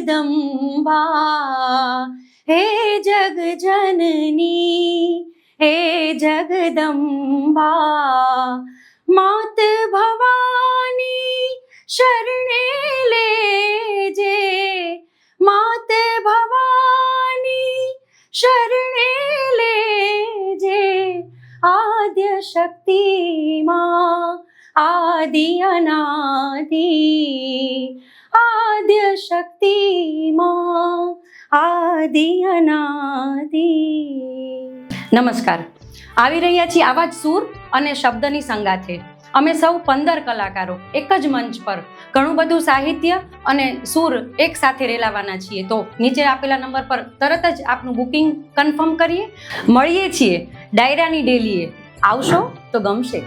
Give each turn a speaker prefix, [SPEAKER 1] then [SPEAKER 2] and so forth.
[SPEAKER 1] जगदम्बा, हे जग जननी, हे जगदम्बा, मात भवानी शरणे लेजे, मात भवानी शरणे लेजे, आद्य शक्ति माँ आदि अनादि, आद्य शक्ति माँ आदि अनादि। નમસ્કાર, આવી રહ્યા છીએ આવા જ સૂર અને શબ્દની સંગાથે અમે સૌ 15 કલાકારો એક જ મંચ પર ઘણું બધું સાહિત્ય અને સૂર એક સાથે રેલાવાના છીએ। તો નીચે આપેલા નંબર પર તરત જ આપનું બુકિંગ કન્ફર્મ કરીએ। મળીએ છીએ ડાયરાની ડેલીએ, આવશો તો ગમશે।